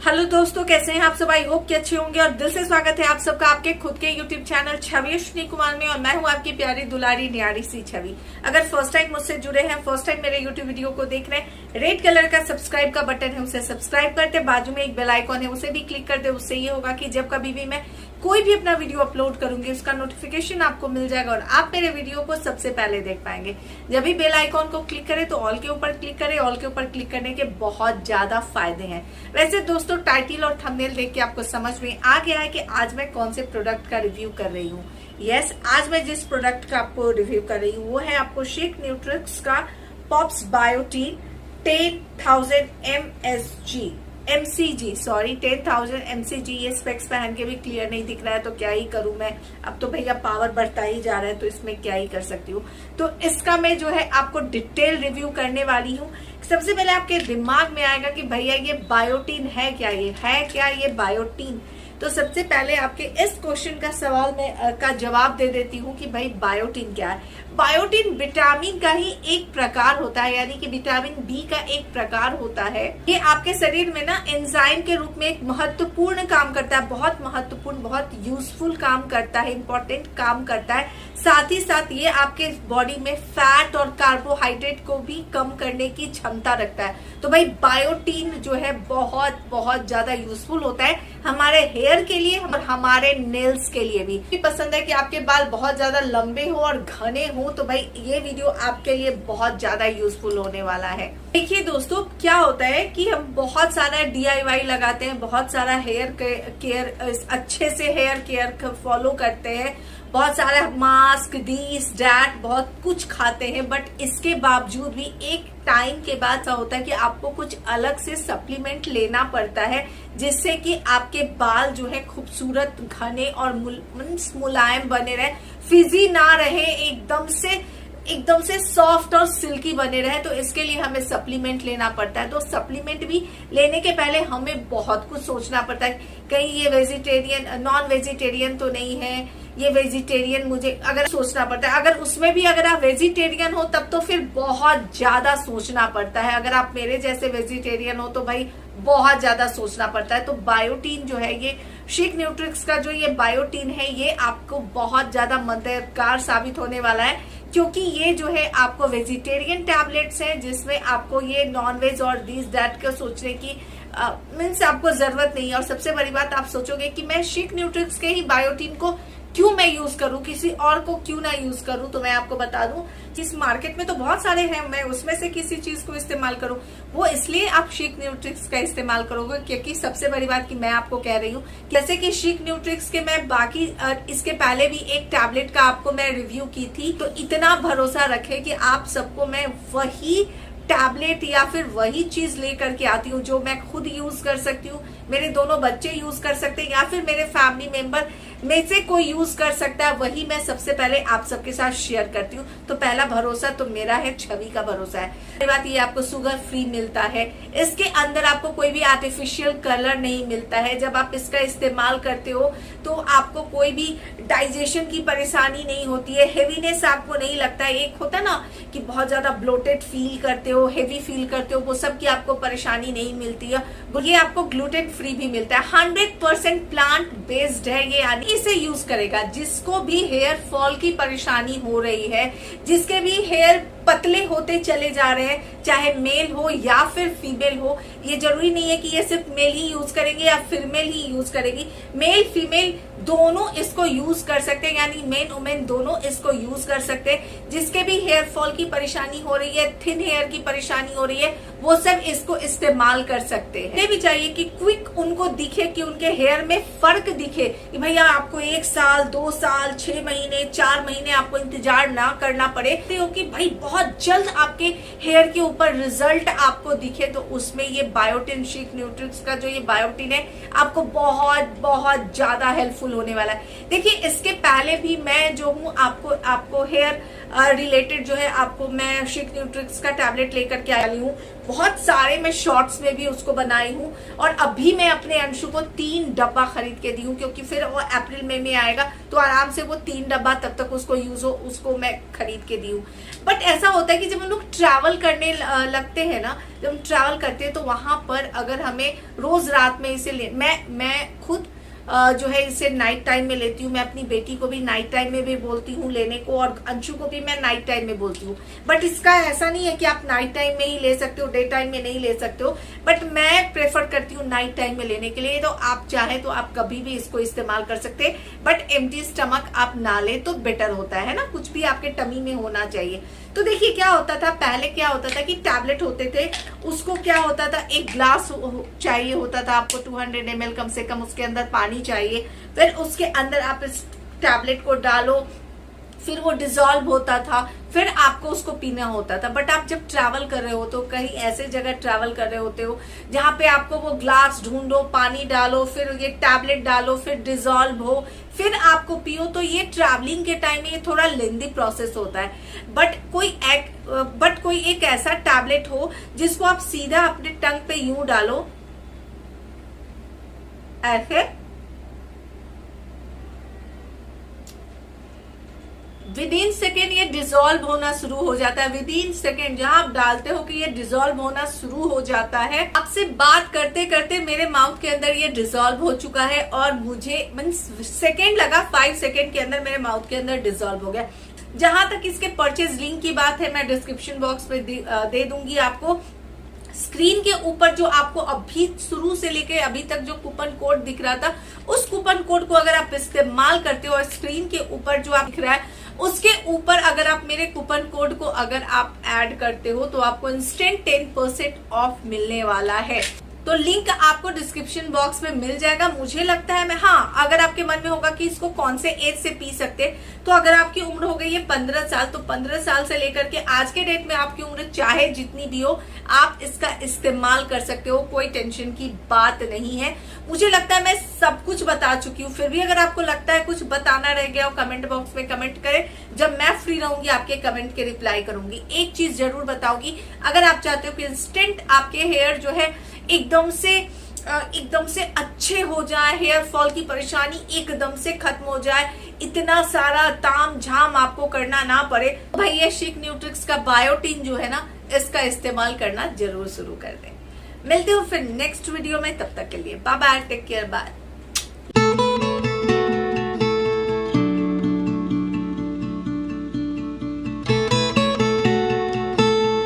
Hello दोस्तों, कैसे हैं आप सब। आई होप कि अच्छे होंगे और दिल से स्वागत है आप सबका आपके खुद के यूट्यूब चैनल छवि अश्विनी कुमार में। और मैं हूं आपकी प्यारी दुलारी न्यारी सी छवि। अगर फर्स्ट टाइम मुझसे जुड़े हैं, फर्स्ट टाइम मेरे यूट्यूब वीडियो को देख रहे हैं, रेड कलर का सब्सक्राइब का बटन है, उसे सब्सक्राइब करते, बाजू में एक बेल आइकॉन है उसे भी क्लिक कर दे। उससे ये होगा कि जब कभी भी मैं कोई भी अपना वीडियो अपलोड करूंगी उसका नोटिफिकेशन आपको मिल जाएगा और आप मेरे वीडियो को सबसे पहले देख पाएंगे। जब भी बेल आइकॉन को क्लिक करें तो ऑल के ऊपर क्लिक करें। ऑल के ऊपर क्लिक करने के बहुत ज्यादा फायदे हैं। वैसे दोस्तों, टाइटल और थंबनेल देख के आपको समझ में आ गया है कि आज मैं कौन से प्रोडक्ट का रिव्यू कर रही हूँ। यस, आज मैं जिस प्रोडक्ट का आपको रिव्यू कर रही हूँ वो है आपको शेक न्यूट्रिक्स का pops biotin 10,000 MCG, sorry 10,000 MCG। ये स्पेक्स पहन के भी क्लियर नहीं दिख रहा है तो क्या ही करूं मैं। अब तो भैया पावर बढ़ता ही जा रहा है तो इसमें क्या ही कर सकती हूँ। तो इसका मैं जो है आपको डिटेल रिव्यू करने वाली हूँ। सबसे पहले आपके दिमाग में आएगा कि भैया ये बायोटीन है क्या, ये है क्या ये बायोटीन। तो सबसे पहले आपके इस क्वेश्चन का सवाल में का जवाब दे देती हूँ कि भाई बायोटीन क्या है। बायोटीन विटामिन का ही एक प्रकार होता है, यानी कि विटामिन बी का एक प्रकार होता है। ये आपके शरीर में ना एंजाइम के रूप में एक महत्वपूर्ण काम करता है, बहुत महत्वपूर्ण, बहुत यूजफुल काम करता है, इंपॉर्टेंट काम करता है। साथ ही साथ ये आपके बॉडी में फैट और कार्बोहाइड्रेट को भी कम करने की क्षमता रखता है। तो भाई बायोटीन जो है बहुत बहुत ज्यादा यूजफुल होता है हमारे हेयर के लिए और हमारे नेल्स के लिए भी। पसंद है कि आपके बाल बहुत ज्यादा लंबे हो और घने हो तो भाई ये वीडियो आपके लिए बहुत ज्यादा यूजफुल होने वाला है। देखिए दोस्तों, क्या होता है कि हम बहुत सारा DIY लगाते हैं, बहुत सारा हेयर केयर, अच्छे से हेयर केयर फॉलो करते हैं, बहुत सारा मास्क, दिस डैट, बहुत कुछ खाते हैं, बट इसके बावजूद भी एक टाइम के बाद ऐसा होता है कि आपको कुछ अलग से सप्लीमेंट लेना पड़ता है जिससे कि आपके बाल जो है खूबसूरत, घने और मुलायम बने रहे, फिजी ना रहे, एकदम से सॉफ्ट और सिल्की बने रहे। तो इसके लिए हमें सप्लीमेंट लेना पड़ता है। तो सप्लीमेंट भी लेने के पहले हमें बहुत कुछ सोचना पड़ता है, कहीं ये वेजिटेरियन, नॉन वेजिटेरियन तो नहीं है, ये वेजिटेरियन मुझे अगर सोचना पड़ता है। अगर उसमें भी अगर आप वेजिटेरियन हो तब तो फिर बहुत ज्यादा सोचना पड़ता है। अगर आप मेरे जैसे वेजिटेरियन हो तो भाई बहुत ज्यादा सोचना पड़ता है। तो बायोटीन जो है, ये शेक न्यूट्रिक्स का जो ये बायोटीन है, ये आपको बहुत ज्यादा मददगार साबित होने वाला है, क्योंकि ये जो है आपको वेजिटेरियन टैबलेट्स है जिसमें आपको ये नॉनवेज और दिस दैट का सोचने की मीन्स आपको जरूरत नहीं है। और सबसे बड़ी बात, आप सोचोगे कि मैं शेक न्यूट्रिक्स के ही बायोटीन को क्यों मैं यूज करूं, किसी और को क्यों ना यूज करूं। तो मैं आपको बता दूं, जिस मार्केट में तो बहुत सारे हैं, मैं उसमें से किसी चीज को इस्तेमाल करूं, वो इसलिए आप शेक न्यूट्रिक्स का इस्तेमाल करोगे क्योंकि सबसे बड़ी बात कि मैं आपको कह रही हूँ, जैसे कि शेक न्यूट्रिक्स के मैं बाकी इसके पहले भी एक टैबलेट का आपको मैं रिव्यू की थी। तो इतना भरोसा रखे कि आप सबको मैं वही टैबलेट या फिर वही चीज लेकर के आती हूँ जो मैं खुद यूज कर सकती हूँ, मेरे दोनों बच्चे यूज कर सकते हैं या फिर मेरे फैमिली मेंबर में से कोई यूज कर सकता है, वही मैं सबसे पहले आप सबके साथ शेयर करती हूँ। तो पहला भरोसा तो मेरा है, छवि का भरोसा है। बात ये आपको शुगर फ्री मिलता है, इसके अंदर आपको कोई भी आर्टिफिशियल कलर नहीं मिलता है। जब आप इसका इस्तेमाल करते हो तो आपको कोई भी डाइजेशन की परेशानी नहीं होती है, हेवीनेस आपको नहीं लगता है। एक होता ना कि बहुत ज्यादा ब्लोटेड फील करते हो, हेवी फील करते हो, वो सब की आपको परेशानी नहीं मिलती है। ये आपको ग्लूटेन फ्री भी मिलता है, 100% प्लांट बेस्ड है ये, यानी इसे यूज करेगा जिसको भी हेयर फॉल की परेशानी हो रही है, जिसके भी हेयर पतले होते चले जा रहे हैं, चाहे मेल हो या फिर फीमेल हो। ये जरूरी नहीं है कि ये सिर्फ मेल ही यूज करेंगे या फीमेल ही यूज करेगी, मेल फीमेल दोनों इसको यूज कर सकते हैं, यानी मेन वुमेन दोनों इसको यूज कर सकते हैं। जिसके भी हेयर फॉल की परेशानी हो रही है, थिन हेयर की परेशानी हो रही है, वो सब इसको इस्तेमाल कर सकते हैं। ये भी चाहिए कि क्विक उनको दिखे, कि उनके हेयर में फर्क दिखे, कि भैया आपको 1 साल 2 साल 6 महीने 4 महीने आपको इंतजार ना करना पड़े, तो कि भाई बहुत जल्द आपके हेयर के ऊपर रिजल्ट आपको दिखे। तो उसमें ये बायोटीन, शेक न्यूट्रिक्स का जो ये बायोटीन है आपको बहुत बहुत ज्यादा हेल्पफुल होने वाला है। देखिए, इसके पहले भी मैं जो हूँ आपको हेयर रिलेटेड जो है आपको मैं शेक न्यूट्रिक्स का टैबलेट लेकर के आई हूँ, बहुत सारे मैं शॉर्ट्स में भी उसको बनाई हूँ। और अभी मैं अपने अंशु को 3 डब्बा खरीद के दी हूँ, क्योंकि फिर वो अप्रैल मई में आएगा तो आराम से वो 3 डब्बा तब तक उसको यूज हो, उसको मैं खरीद के दी हूँ। बट ऐसा होता है कि जब हम लोग ट्रैवल करने लगते हैं ना, जब हम ट्रैवल करते हैं तो वहां पर अगर हमें रोज रात में इसे मैं खुद जो है इसे नाइट टाइम में लेती हूँ। मैं अपनी बेटी को भी नाइट टाइम में भी बोलती हूँ लेने को, और अंशु को भी मैं नाइट टाइम में बोलती हूँ। बट इसका ऐसा नहीं है कि आप नाइट टाइम में ही ले सकते हो, डे टाइम में नहीं ले सकते हो, बट मैं प्रेफर करती हूँ नाइट टाइम में लेने के लिए। तो आप चाहे तो आप कभी भी इसको इस्तेमाल कर सकते हैं, बट एम्प्टी स्टमक आप ना ले तो बेटर होता है ना, कुछ भी आपके टमी में होना चाहिए। तो देखिए क्या होता था, पहले क्या होता था कि टैबलेट होते थे, उसको क्या होता था, एक ग्लास चाहिए होता था आपको 200 ml कम से कम, उसके अंदर पानी चाहिए, फिर उसके अंदर आप इस टैबलेट को डालो, फिर वो डिजोल्व होता था, फिर आपको उसको पीना होता था। बट आप जब ट्रैवल कर रहे हो तो कहीं ऐसे जगह ट्रैवल कर रहे होते हो जहां पे आपको वो ग्लास ढूंढो, पानी डालो, फिर ये टैबलेट डालो, फिर डिजोल्व हो, फिर आपको पियो, तो ये ट्रैवलिंग के टाइम में ये थोड़ा लेंदी प्रोसेस होता है। बट कोई एक ऐसा टैबलेट हो जिसको आप सीधा अपने टंग पे यूं डालो, ऐसे विद इन सेकेंड ये डिजोल्व होना शुरू हो जाता है। विद इन सेकेंड जहां आप डालते हो कि ये डिजोल्व होना शुरू हो जाता है। आपसे बात करते करते मेरे माउथ के अंदर ये डिजोल्व हो चुका है, और मुझे सेकेंड लगा, 5 सेकेंड के अंदर मेरे माउथ के अंदर डिजोल्व हो गया। जहां तक इसके परचेज लिंक की बात है, मैं डिस्क्रिप्शन बॉक्स में दे दूंगी आपको। स्क्रीन के ऊपर जो आपको अभी शुरू से लेके अभी तक जो कूपन कोड दिख रहा था, उस कूपन कोड को अगर आप इस्तेमाल करते हो और स्क्रीन के ऊपर जो आप दिख रहा है उसके ऊपर अगर आप मेरे कूपन कोड को अगर आप ऐड करते हो तो आपको इंस्टेंट 10% ऑफ मिलने वाला है। तो लिंक आपको डिस्क्रिप्शन बॉक्स में मिल जाएगा। मुझे लगता है अगर आपके मन में होगा कि इसको कौन से एज से पी सकते हैं, तो अगर आपकी उम्र हो गई है 15 साल, तो 15 साल से लेकर के आज के डेट में आपकी उम्र चाहे जितनी भी हो, आप इसका इस्तेमाल कर सकते हो, कोई टेंशन की बात नहीं है। मुझे लगता है मैं सब कुछ बता चुकी हूँ, फिर भी अगर आपको लगता है कुछ बताना रह गया हो, कमेंट बॉक्स में कमेंट करें। जब मैं फ्री रहूंगी आपके कमेंट के रिप्लाई करूंगी। एक चीज जरूर बताऊंगी, अगर आप चाहते हो कि इंस्टेंट आपके हेयर जो है एकदम से अच्छे हो जाए, हेयर फॉल की परेशानी एकदम से खत्म हो जाए, इतना सारा ताम झाम आपको करना ना पड़े, भाई ये शिक न्यूट्रिक्स का बायोटीन जो है ना, इसका इस्तेमाल करना जरूर शुरू कर दें। मिलते हो फिर नेक्स्ट वीडियो में, तब तक के लिए bye bye, take care, bye.